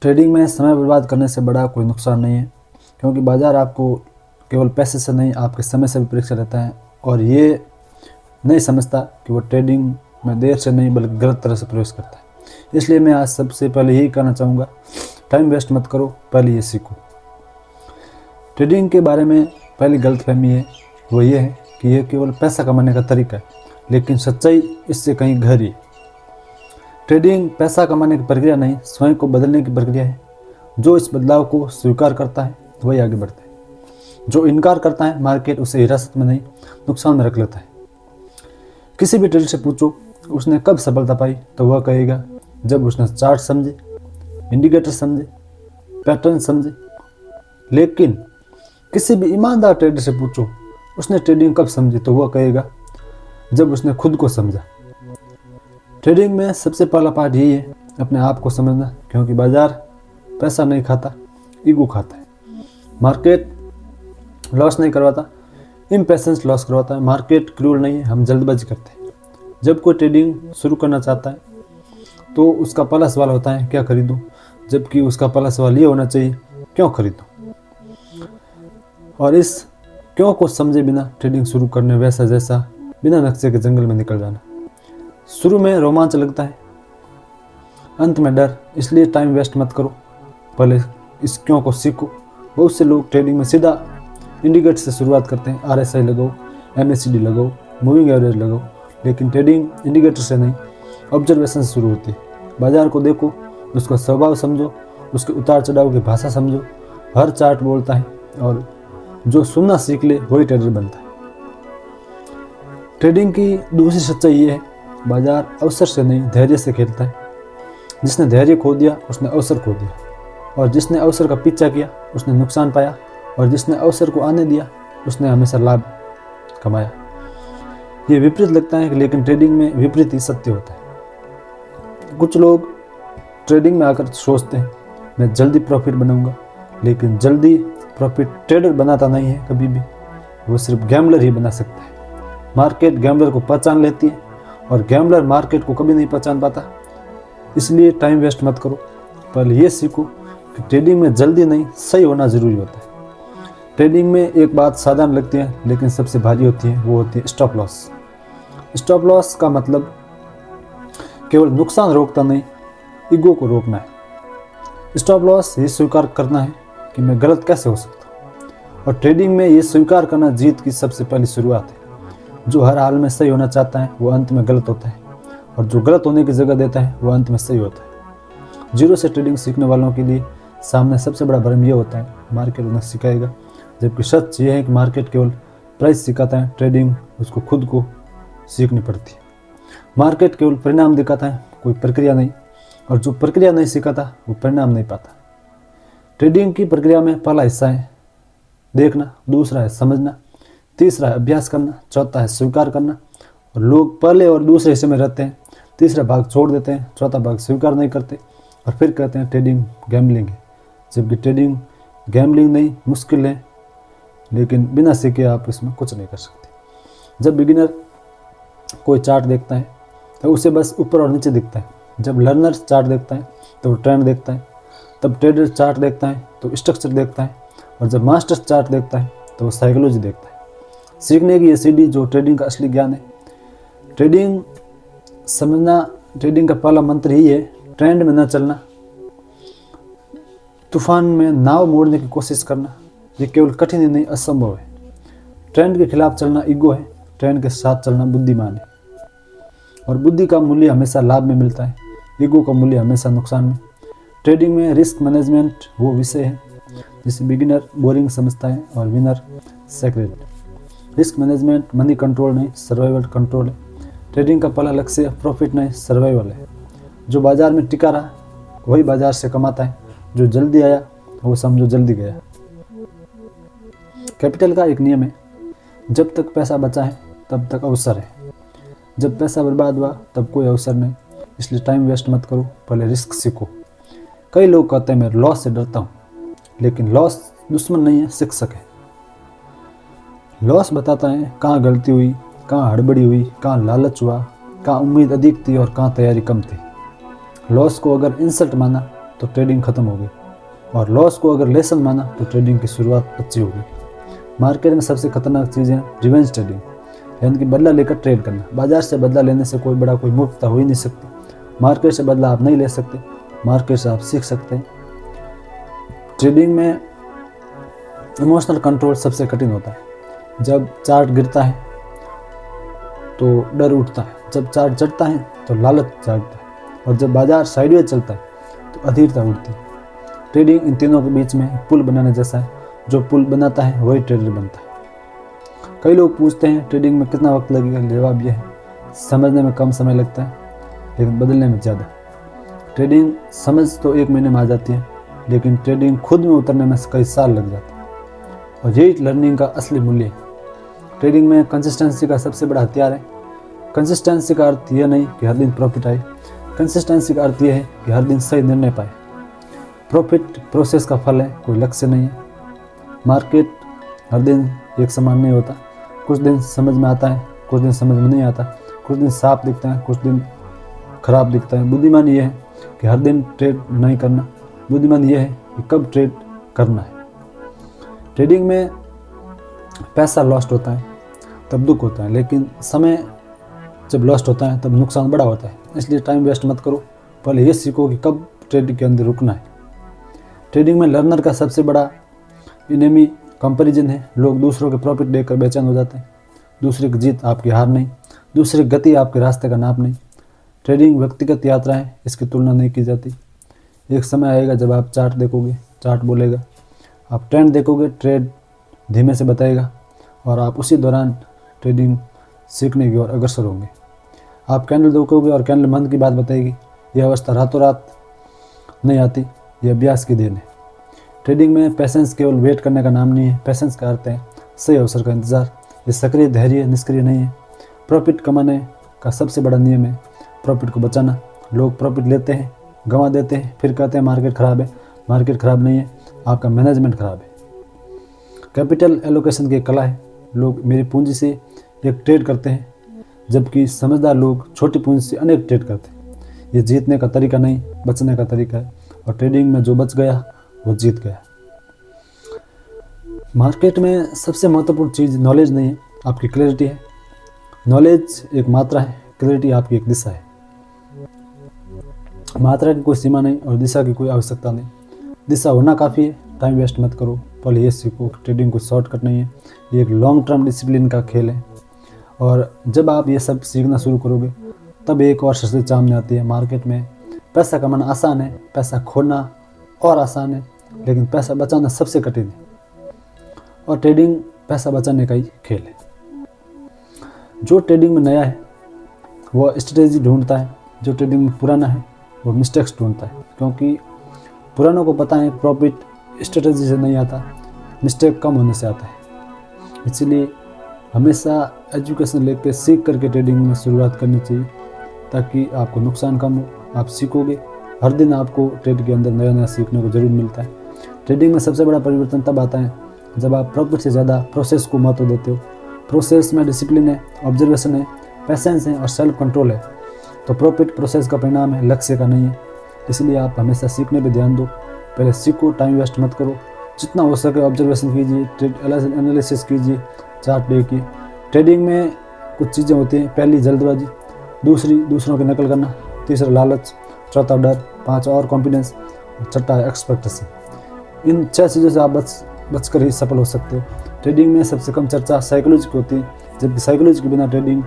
Trading में समय बर्बाद करने से बड़ा कोई नुकसान नहीं है, क्योंकि बाज़ार आपको केवल पैसे से नहीं आपके समय से भी परीक्षा लेता है और ये नहीं समझता कि वो ट्रेडिंग में देर से नहीं बल्कि गलत तरह से प्रवेश करता है। इसलिए मैं आज सबसे पहले यही कहना चाहूँगा, टाइम वेस्ट मत करो, पहले ये सीखो। ट्रेडिंग के बारे में पहली गलतफहमी है वो ये है कि यह केवल पैसा कमाने का तरीका है, लेकिन सच्चाई इससे कहीं गहरी है। ट्रेडिंग पैसा कमाने की प्रक्रिया नहीं, स्वयं को बदलने की प्रक्रिया है। जो इस बदलाव को स्वीकार करता है वही आगे बढ़ता है। जो इनकार करता है मार्केट उसे हिरासत में नहीं नुकसान में रख लेता है। किसी भी ट्रेडर से पूछो उसने कब सफलता पाई, तो वह कहेगा जब उसने चार्ट समझे, इंडिकेटर समझे, पैटर्न समझे। लेकिन किसी भी ईमानदार ट्रेडर से पूछो उसने ट्रेडिंग कब समझी, तो वह कहेगा जब उसने खुद को समझा। ट्रेडिंग में सबसे पहला पार्ट यही है, अपने आप को समझना, क्योंकि बाजार पैसा नहीं खाता, ईगो खाता है। मार्केट लॉस नहीं करवाता, इम्पेशेंस लॉस करवाता है। मार्केट क्रूर नहीं है, हम जल्दबाजी करते हैं। जब कोई ट्रेडिंग शुरू करना चाहता है तो उसका पहला सवाल होता है क्या खरीदूं, जबकि उसका पहला सवाल ये होना चाहिए क्यों खरीदूं। और इस क्यों को समझे बिना ट्रेडिंग शुरू करने वैसा जैसा बिना नक्शे के जंगल में निकल जाना। शुरू में रोमांच लगता है, अंत में डर। इसलिए टाइम वेस्ट मत करो, पहले इस क्यों को सीखो। बहुत से लोग ट्रेडिंग में सीधा इंडिकेटर से शुरुआत करते हैं, RSI लगाओ, MACD लगाओ, मूविंग एवरेज लगाओ। लेकिन ट्रेडिंग इंडिकेटर से नहीं, ऑब्जर्वेशन से शुरू होती है। बाजार को देखो, उसका स्वभाव समझो, उसके उतार चढ़ाव की भाषा समझो। हर चार्ट बोलता है और जो सुनना सीख ले वही ट्रेडर बनता है। ट्रेडिंग की दूसरी सच्चाई ये है, बाजार अवसर से नहीं धैर्य से खेलता है। जिसने धैर्य खो दिया उसने अवसर खो दिया, और जिसने अवसर का पीछा किया उसने नुकसान पाया, और जिसने अवसर को आने दिया उसने हमेशा लाभ कमाया। ये विपरीत लगता है, लेकिन ट्रेडिंग में विपरीत ही सत्य होता है। कुछ लोग ट्रेडिंग में आकर सोचते हैं मैं जल्दी प्रॉफिट बनाऊंगा, लेकिन जल्दी प्रॉफिट ट्रेडर बनाता नहीं है कभी भी, वो सिर्फ गैम्बलर ही बना सकता है। मार्केट गैम्बलर को पहचान लेती है और गैम्बलर मार्केट को कभी नहीं पहचान पाता। इसलिए टाइम वेस्ट मत करो, पहले ये सीखो कि ट्रेडिंग में जल्दी नहीं सही होना ज़रूरी होता है। ट्रेडिंग में एक बात साधारण लगती है लेकिन सबसे भारी होती है, वो होती है स्टॉप लॉस। स्टॉप लॉस का मतलब केवल नुकसान रोकता नहीं, ईगो को रोकना है। स्टॉप लॉस ये स्वीकार करना है कि मैं गलत कैसे हो सकता हूँ, और ट्रेडिंग में ये स्वीकार करना जीत की सबसे पहली शुरुआत है। जो हर हाल में सही होना चाहता है वो अंत में गलत होता है, और जो गलत होने की जगह देता है वो अंत में सही होता है। जीरो से ट्रेडिंग सीखने वालों के लिए सामने सबसे बड़ा भ्रम ये होता है मार्केट उन्हें सिखाएगा, जबकि सच ये है कि मार्केट केवल प्राइस सिखाता है, ट्रेडिंग उसको खुद को सीखनी पड़ती है। मार्केट केवल परिणाम दिखाता है, कोई प्रक्रिया नहीं, और जो प्रक्रिया नहीं सिखाता वो परिणाम नहीं पाता। ट्रेडिंग की प्रक्रिया में पहला हिस्सा है देखना, दूसरा है समझना, तीसरा है अभ्यास करना, चौथा है स्वीकार करना। और लोग पहले और दूसरे हिस्से में रहते हैं, तीसरा भाग छोड़ देते हैं, चौथा भाग स्वीकार नहीं करते और फिर कहते हैं ट्रेडिंग गैम्बलिंग है। जबकि ट्रेडिंग गैम्बलिंग नहीं, मुश्किल है, लेकिन बिना सीखे आप इसमें कुछ नहीं कर सकते। जब बिगिनर कोई चार्ट देखता है तो उसे बस ऊपर और नीचे दिखता है। जब लर्नर चार्ट देखता है तो वो ट्रेंड देखता है। तब ट्रेडर चार्ट देखता है तो स्ट्रक्चर देखता है, और जब मास्टर चार्ट देखता है तो वो साइकोलॉजी देखता है। सीखने की ये सीढ़ी जो ट्रेडिंग का असली ज्ञान है। ट्रेडिंग समझना, ट्रेडिंग का पहला मंत्र यही है, ट्रेंड में न चलना, तूफान में नाव मोड़ने की कोशिश करना। ये केवल कठिन ही नहीं, असंभव है। ट्रेंड के खिलाफ चलना ईगो है, ट्रेंड के साथ चलना बुद्धिमान है। और बुद्धि का मूल्य हमेशा लाभ में मिलता है, ईगो का मूल्य हमेशा नुकसान में। ट्रेडिंग में रिस्क मैनेजमेंट वो विषय है जिसे बिगिनर बोरिंग समझता है और winner sacred. Risk management money control नहीं, सर्वाइवल कंट्रोल है। ट्रेडिंग का पहला लक्ष्य प्रॉफिट नहीं, सर्वाइवल है। जो बाजार में टिका रहा वही बाजार से कमाता है, जो जल्दी आया वो समझो जल्दी गया। कैपिटल का एक नियम है, जब तक पैसा बचा है तब तक अवसर है, जब पैसा बर्बाद हुआ तब कोई अवसर नहीं। इसलिए टाइम वेस्ट मत करो, पहले रिस्क सीखो। कई लोग कहते हैं मैं लॉस से डरता हूँ, लेकिन लॉस दुश्मन नहीं है, शिक्षक है। लॉस बताता है कहाँ गलती हुई, कहाँ हड़बड़ी हुई, कहाँ लालच हुआ, कहाँ उम्मीद अधिक थी और कहाँ तैयारी कम थी। लॉस को अगर इंसल्ट माना तो ट्रेडिंग ख़त्म हो गई, और लॉस को अगर लेसन माना तो ट्रेडिंग की शुरुआत अच्छी होगी। मार्केट में सबसे खतरनाक चीज़ है रिवेंज ट्रेडिंग, यानी कि बदला लेकर ट्रेड करना। बाजार से बदला लेने से कोई बड़ा कोई मुफ्तता हो ही नहीं सकती। मार्केट से बदला आप नहीं ले सकते, मार्केट से आप सीख सकते हैं। ट्रेडिंग में इमोशनल कंट्रोल सबसे कठिन होता है। जब चार्ट गिरता है तो डर उठता है, जब चार्ट चढ़ता है तो लालच जागता है, और जब बाजार साइडवेज चलता है तो अधीरता उठती है। ट्रेडिंग इन तीनों के बीच में पुल बनाने जैसा है, जो पुल बनाता है वही ट्रेडर बनता है। कई लोग पूछते हैं ट्रेडिंग में कितना वक्त लगेगा। जवाब यह है, समझने में कम समय लगता है लेकिन बदलने में ज़्यादा। ट्रेडिंग समझ तो 1 महीने में आ जाती है, लेकिन ट्रेडिंग खुद में उतरने में कई साल लग जाते हैं, और यही लर्निंग का असली मूल्य है। ट्रेडिंग में कंसिस्टेंसी का सबसे बड़ा हथियार है। कंसिस्टेंसी का अर्थ यह नहीं कि हर दिन प्रॉफिट आए, कंसिस्टेंसी का अर्थ यह है कि हर दिन सही निर्णय पाए। प्रॉफिट प्रोसेस का फल है, कोई लक्ष्य नहीं है। मार्केट हर दिन एक समान नहीं होता, कुछ दिन समझ में आता है, कुछ दिन समझ में नहीं आता, कुछ दिन साफ दिखता है, कुछ दिन खराब दिखता है। बुद्धिमानी यह है कि हर दिन ट्रेड नहीं करना, बुद्धिमानी यह है कि कब ट्रेड करना है। ट्रेडिंग में पैसा लॉस्ट होता है तब दुख होता है, लेकिन समय जब लॉस्ट होता है तब नुकसान बड़ा होता है। इसलिए टाइम वेस्ट मत करो, पहले ये सीखो कि कब ट्रेडिंग के अंदर रुकना है। ट्रेडिंग में लर्नर का सबसे बड़ा इनेमी कंपैरिजन है। लोग दूसरों के प्रॉफिट देखकर बेचैन हो जाते हैं। दूसरे की जीत आपकी हार नहीं, दूसरी की गति आपके रास्ते का नाप नहीं। ट्रेडिंग व्यक्तिगत यात्रा है, इसकी तुलना नहीं की जाती। एक समय आएगा जब आप चार्ट देखोगे, चार्ट बोलेगा, आप ट्रेंड देखोगे, ट्रेड धीमे से बताएगा, और आप उसी दौरान ट्रेडिंग सीखने की ओर अग्रसर होंगे। आप कैंडल देखोगे और कैंडल मंद की बात बताएगी। यह अवस्था रातों रात नहीं आती, यह अभ्यास की देन है। ट्रेडिंग में पैसेंस केवल वेट करने का नाम नहीं है। पैसेंस का अर्थ है सही अवसर का इंतज़ार। ये सक्रिय, धैर्य, निष्क्रिय नहीं है। प्रॉफिट कमाने का सबसे बड़ा नियम है प्रॉफिट को बचाना। लोग प्रॉफिट लेते हैं, गंवा देते हैं, फिर कहते हैं मार्केट ख़राब है। मार्केट ख़राब नहीं है, आपका मैनेजमेंट ख़राब है। कैपिटल एलोकेशन की कला है। लोग मेरी पूंजी से एक ट्रेड करते हैं, जबकि समझदार लोग छोटी पूंजी से अनेक ट्रेड करते हैं। ये जीतने का तरीका नहीं, बचने का तरीका है, और ट्रेडिंग में जो बच गया वो जीत गया। मार्केट में सबसे महत्वपूर्ण चीज़ नॉलेज नहीं है, आपकी क्लैरिटी है। नॉलेज एक मात्रा है, क्लैरिटी आपकी एक दिशा है। मात्रा की कोई सीमा नहीं और दिशा की कोई आवश्यकता नहीं। दिशा होना काफ़ी है। टाइम वेस्ट मत करो, पहले ये सीखो ट्रेडिंग कोई शॉर्टकट नहीं है, ये एक लॉन्ग टर्म डिसिप्लिन का खेल है। और जब आप ये सब सीखना शुरू करोगे तब एक और शर्त सामने आती है। मार्केट में पैसा कमाना आसान है, पैसा खोना और आसान है, लेकिन पैसा बचाना सबसे कठिन है। और ट्रेडिंग पैसा बचाने का ही खेल है। जो ट्रेडिंग में नया है वो स्ट्रेटेजी ढूंढता है, जो ट्रेडिंग में पुराना है वो मिस्टेक्स ढूंढता है, क्योंकि पुरानों को पता है प्रॉफिट स्ट्रेटेजी से नहीं आता, मिस्टेक कम होने से आता है। इसलिए हमेशा एजुकेशन लेकर सीख करके ट्रेडिंग में शुरुआत करनी चाहिए, ताकि आपको नुकसान कम हो। आप सीखोगे, हर दिन आपको ट्रेड के अंदर नया नया सीखने को जरूर मिलता है। ट्रेडिंग में सबसे बड़ा परिवर्तन तब आता है जब आप प्रॉफिट से ज़्यादा प्रोसेस को महत्व देते हो। प्रोसेस में डिसिप्लिन है, ऑब्जर्वेशन है, पैसेंस है और सेल्फ कंट्रोल है। तो प्रॉफिट प्रोसेस का परिणाम है, लक्ष्य का नहीं है। इसलिए आप हमेशा सीखने पे ध्यान दो। पहले सीखो, टाइम वेस्ट मत करो। जितना हो सके ऑब्जर्वेशन कीजिए, ट्रेड एनालिसिस कीजिए, चार्ट देखिए। ट्रेडिंग में कुछ चीज़ें होती हैं। पहली जल्दबाजी, दूसरी दूसरों की नकल करना, तीसरा लालच, चौथा डर, पाँच और कॉन्फिडेंस, छठा एक्सपेक्टेशन। इन 6 चीज़ों से आप बचकर ही सफल हो सकते हो। ट्रेडिंग में सबसे कम चर्चा साइकोलॉजी की होती है, जबकि साइकोलॉजी के बिना ट्रेडिंग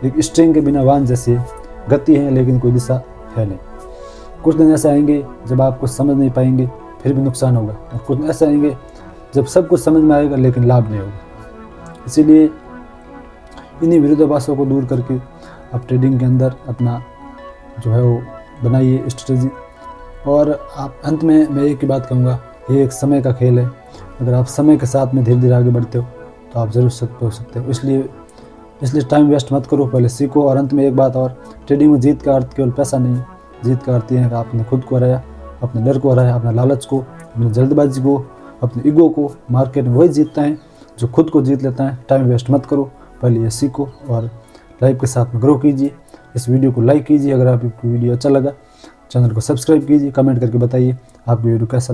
एक स्ट्रिंग के बिना वाहन जैसी है। गति है लेकिन कोई दिशा है नहीं। कुछ दिन ऐसे आएंगे जब आप कुछ समझ नहीं पाएंगे, फिर भी नुकसान होगा, और कुछ दिन ऐसे आएंगे जब सब कुछ समझ में आएगा लेकिन लाभ नहीं होगा। इसीलिए इन्हीं विरोधाभासों को दूर करके आप ट्रेडिंग के अंदर अपना जो है वो बनाइए स्ट्रेटजी। और आप अंत में मैं एक ही बात कहूँगा, ये एक समय का खेल है। अगर आप समय के साथ में धीरे धीरे आगे बढ़ते हो तो आप ज़रूर सफल हो सकते हो। इसलिए टाइम वेस्ट मत करो, पहले सीखो। और अंत में एक बात और, ट्रेडिंग में जीत का अर्थ केवल पैसा नहीं, जीत का अर्थ ये है कि आपने खुद को हराया, अपने डर को हराया, अपने लालच को, अपनी जल्दबाजी को, अपने ईगो को। मार्केट में वही जीतता है जो खुद को जीत लेता है। टाइम वेस्ट मत करो, पहले ये सीखो और लाइफ के साथ में ग्रो कीजिए। इस वीडियो को लाइक कीजिए अगर आपको वीडियो अच्छा लगा। चैनल को सब्सक्राइब कीजिए, कमेंट करके बताइए आपको वीडियो कैसा